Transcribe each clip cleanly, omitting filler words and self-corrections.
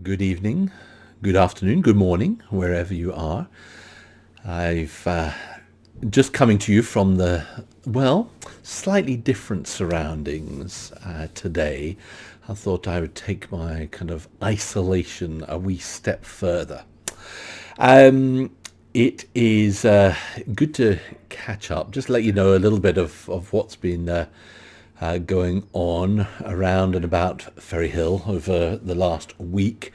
Good evening, good afternoon, good morning, wherever you are. I've just coming to you from slightly different surroundings today. I thought I would take my kind of isolation a wee step further. Um, it is good to catch up, just let you know a little bit of what's been going on around and about Ferryhill over the last week.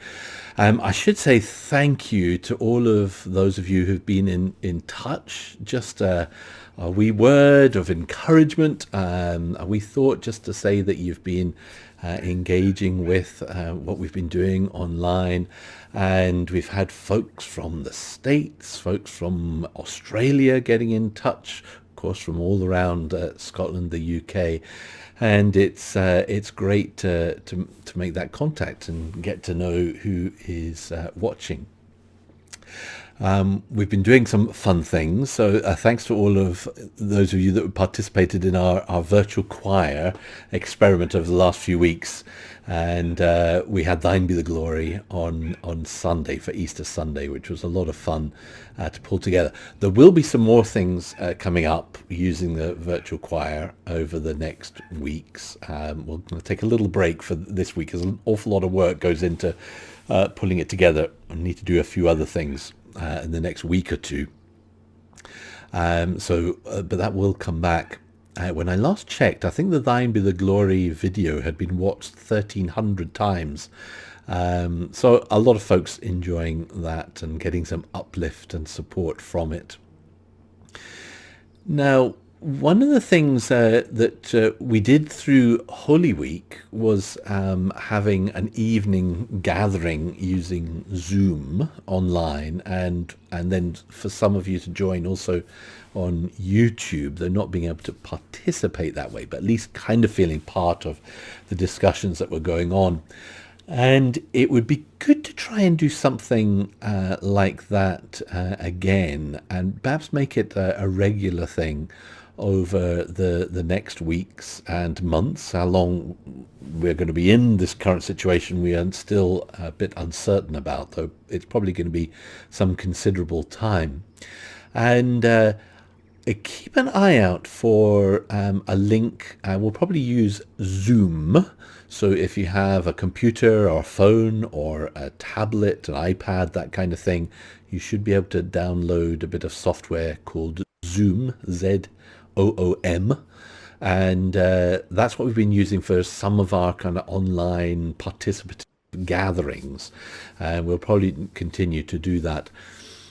I should say thank you to all of those of you who've been in touch. Just a wee word of encouragement, a wee thought just to say that you've been engaging with what we've been doing online. And we've had folks from the States, folks from Australia getting in touch, of course, from all around Scotland, the UK, and it's great to make that contact and get to know who is watching. We've been doing some fun things, so thanks to all of those of you that participated in our virtual choir experiment over the last few weeks. And we had Thine Be the Glory on Sunday for Easter Sunday, which was a lot of fun to pull together. There will be some more things coming up using the virtual choir over the next weeks. We'll take a little break for this week, as an awful lot of work goes into pulling it together. I need to do a few other things in the next week or two. But that will come back. When I last checked, I think the Thine Be the Glory video had been watched 1,300 times. So a lot of folks enjoying that and getting some uplift and support from it. Now, one of the things that we did through Holy Week was having an evening gathering using Zoom online, and then for some of you to join also on YouTube. They're not being able to participate that way, but at least kind of feeling part of the discussions that were going on. And it would be good to try and do something like that again, and perhaps make it a regular thing over the next weeks and months. How long we're going to be in this current situation, we are still a bit uncertain about, though it's probably going to be some considerable time. And keep an eye out for a link. We'll probably use Zoom. So if you have a computer or a phone or a tablet, an iPad, that kind of thing, you should be able to download a bit of software called Zoom, Zoom. And that's what we've been using for some of our kind of online participant gatherings. And we'll probably continue to do that.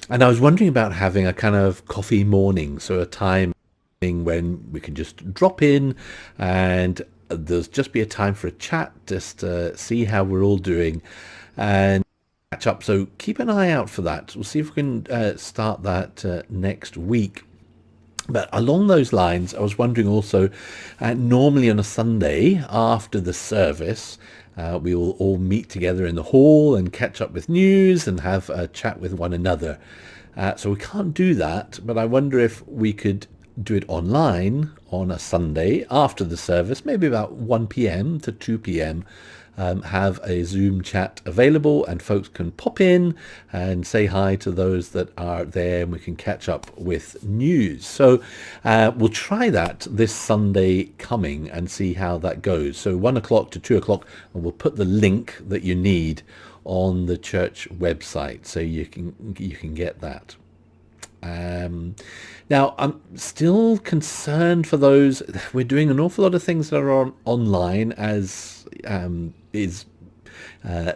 And I was wondering about having a kind of coffee morning, so a time when we can just drop in and there's just be a time for a chat, just to see how we're all doing and catch up. So keep an eye out for that. We'll see if we can start that next week. But along those lines, I was wondering also, normally on a Sunday after the service, we will all meet together in the hall and catch up with news and have a chat with one another. So we can't do that, but I wonder if we could do it online on a Sunday after the service, maybe about 1 p.m. to 2 p.m. Have a Zoom chat available, and folks can pop in and say hi to those that are there, and we can catch up with news. So we'll try that this Sunday coming and see how that goes. So 1 o'clock to 2 o'clock, and we'll put the link that you need on the church website, so you can get that. Now, I'm still concerned for those. We're doing an awful lot of things that are online, as is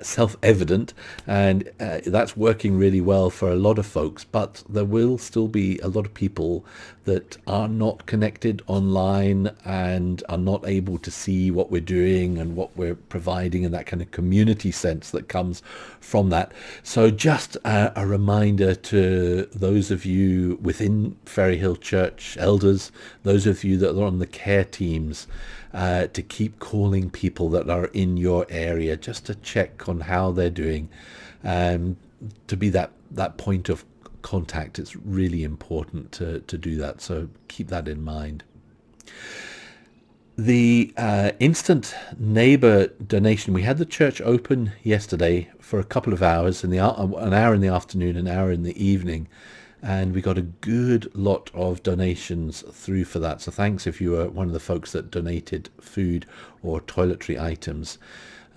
self-evident, and that's working really well for a lot of folks, but there will still be a lot of people that are not connected online and are not able to see what we're doing and what we're providing, and that kind of community sense that comes from that. So just a reminder to those of you within Ferryhill Church, elders, those of you that are on the care teams, to keep calling people that are in your area just to check on how they're doing, to be that point of contact. It's really important to do that, so keep that in mind. The instant neighbour donation, we had the church open yesterday for a couple of hours, an hour in the afternoon, an hour in the evening, and we got a good lot of donations through for that. So thanks if you were one of the folks that donated food or toiletry items.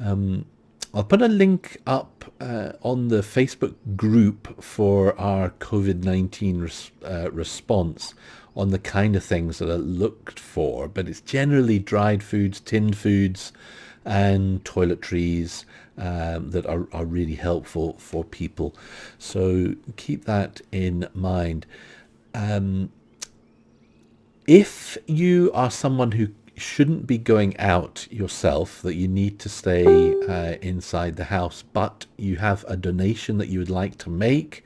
I'll put a link up on the Facebook group for our COVID-19 response on the kind of things that are looked for, but it's generally dried foods, tinned foods, and toiletries that are really helpful for people. So keep that in mind. If you are someone who shouldn't be going out yourself, that you need to stay inside the house, but you have a donation that you would like to make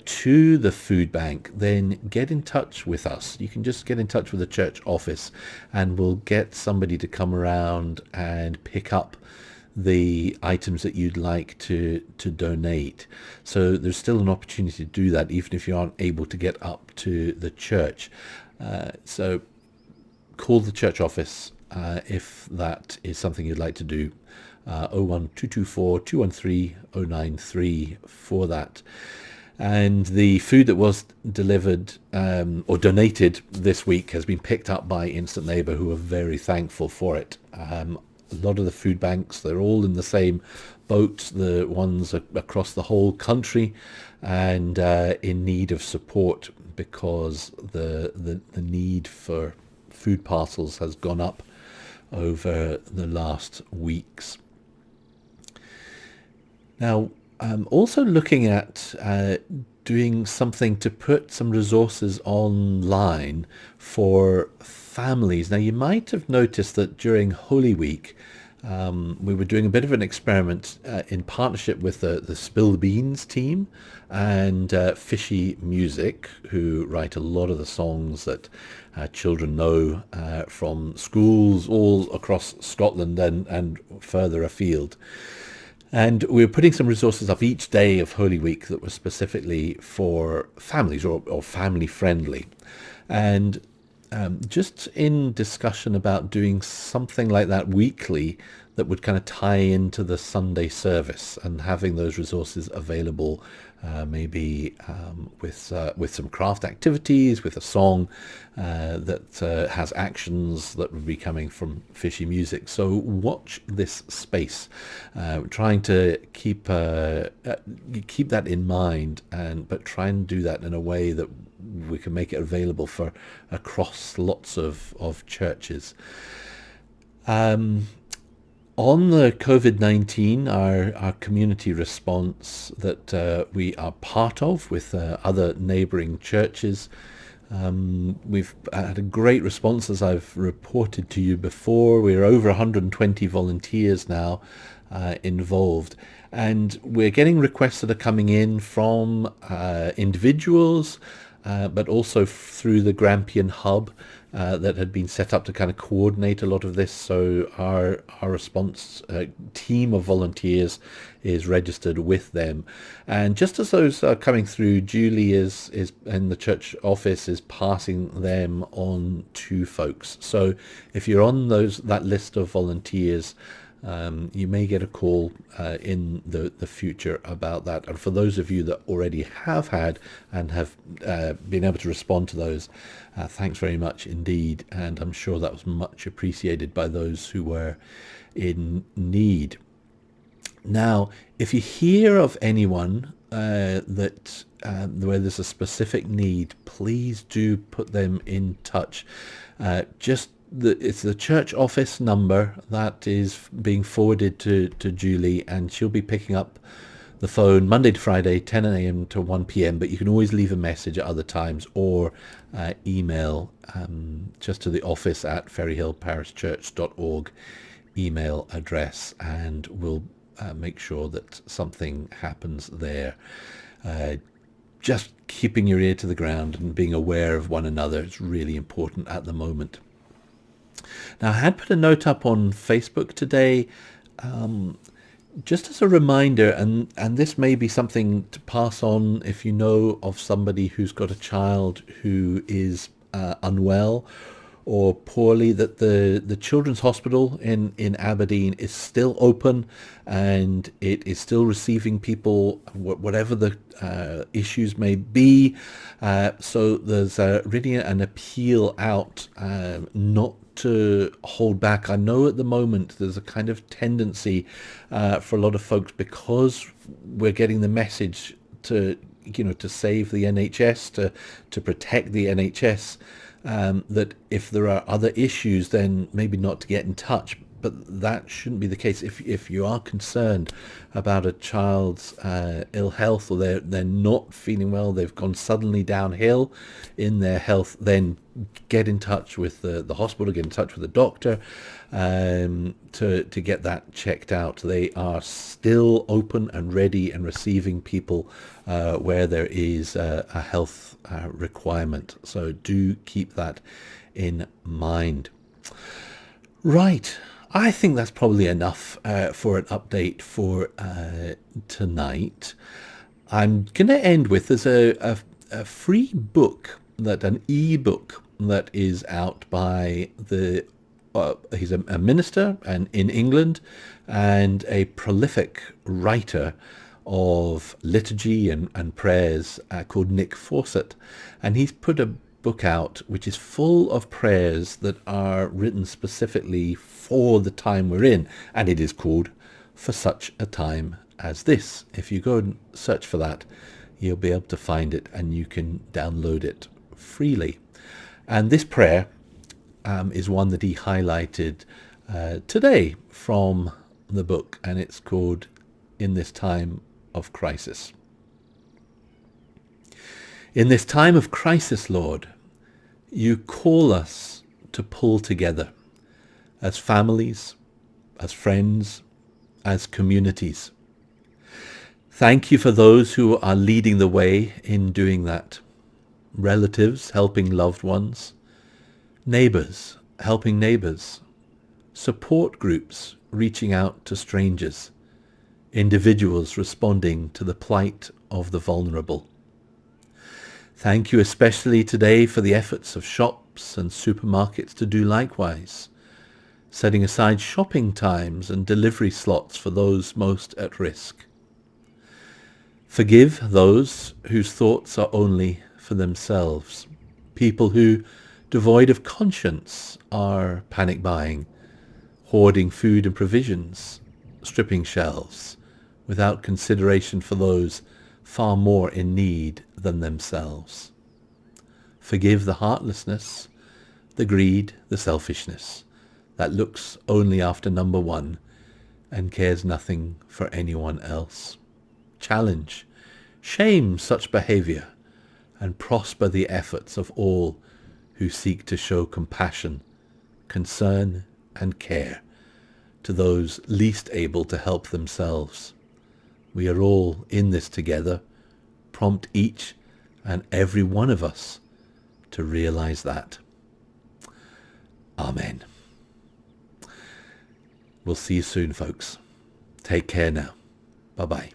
to the food bank, then get in touch with us. You can just get in touch with the church office and we'll get somebody to come around and pick up the items that you'd like to donate. So there's still an opportunity to do that even if you aren't able to get up to the church. So call the church office if that is something you'd like to do. 01224 213 093 for that. And the food that was delivered or donated this week has been picked up by Instant Neighbour, who are very thankful for it. A lot of the food banks, they're all in the same boat, the ones across the whole country, and in need of support because the need for food parcels has gone up over the last weeks. Now, I'm also looking at doing something to put some resources online for families. Now, you might have noticed that during Holy Week, we were doing a bit of an experiment in partnership with the Spill Beans team and Fishy Music, who write a lot of the songs that children know from schools all across Scotland and further afield. And we were putting some resources up each day of Holy Week that were specifically for families or family friendly. And just in discussion about doing something like that weekly that would kind of tie into the Sunday service and having those resources available, maybe with some craft activities, with a song that has actions that would be coming from Fishy Music. So watch this space, trying to keep that in mind, but try and do that in a way that we can make it available for across lots of churches. On the COVID-19, our community response that we are part of with other neighbouring churches, we've had a great response, as I've reported to you before. We're over 120 volunteers now involved, and we're getting requests that are coming in from individuals, but also through the Grampian Hub that had been set up to kind of coordinate a lot of this. So our response team of volunteers is registered with them. And just as those are coming through, Julie is in the church office is passing them on to folks. So if you're on that list of volunteers, you may get a call in the future about that. And for those of you that already have had and have been able to respond to those, thanks very much indeed. And I'm sure that was much appreciated by those who were in need. Now, if you hear of anyone that where there's a specific need, please do put them in touch. It's the church office number that is being forwarded to Julie, and she'll be picking up the phone Monday to Friday, 10 a.m. to 1 p.m. But you can always leave a message at other times or email just to the office at ferryhillparishchurch.org email address, and we'll make sure that something happens there. Just keeping your ear to the ground and being aware of one another is really important at the moment. Now, I had put a note up on Facebook today, just as a reminder, and this may be something to pass on if you know of somebody who's got a child who is unwell, or poorly, that the Children's Hospital in Aberdeen is still open and it is still receiving people, whatever the issues may be. So there's really an appeal out not to hold back. I know at the moment there's a kind of tendency for a lot of folks, because we're getting the message to to save the NHS, to protect the NHS, that if there are other issues, then maybe not to get in touch. But that shouldn't be the case. If you are concerned about a child's ill health, or they're not feeling well, they've gone suddenly downhill in their health, then get in touch with the hospital, get in touch with the doctor, to get that checked out. They are still open and ready and receiving people where there is a health requirement. So do keep that in mind. Right. I think that's probably enough for an update for tonight. I'm going to end with, there's a free book, an e-book that is out by he's a minister and in England, and a prolific writer of liturgy and prayers, called Nick Fawcett. And he's put a book out which is full of prayers that are written specifically for the time we're in, and it is called For Such a Time as This. If you go and search for that, you'll be able to find it, and you can download it freely. And this prayer is one that he highlighted today from the book, and it's called In This Time of Crisis. In this time of crisis, Lord, you call us to pull together as families, as friends, as communities. Thank you for those who are leading the way in doing that. Relatives helping loved ones, neighbours helping neighbours, support groups reaching out to strangers, individuals responding to the plight of the vulnerable. Thank you especially today for the efforts of shops and supermarkets to do likewise, setting aside shopping times and delivery slots for those most at risk. Forgive those whose thoughts are only for themselves, people who, devoid of conscience, are panic buying, hoarding food and provisions, stripping shelves, without consideration for those far more in need than themselves. Forgive the heartlessness, the greed, the selfishness that looks only after number one and cares nothing for anyone else. Challenge, shame such behavior, and prosper the efforts of all who seek to show compassion, concern, and care to those least able to help themselves. We are all in this together. Prompt each and every one of us to realize that. Amen. We'll see you soon, folks. Take care now. Bye-bye.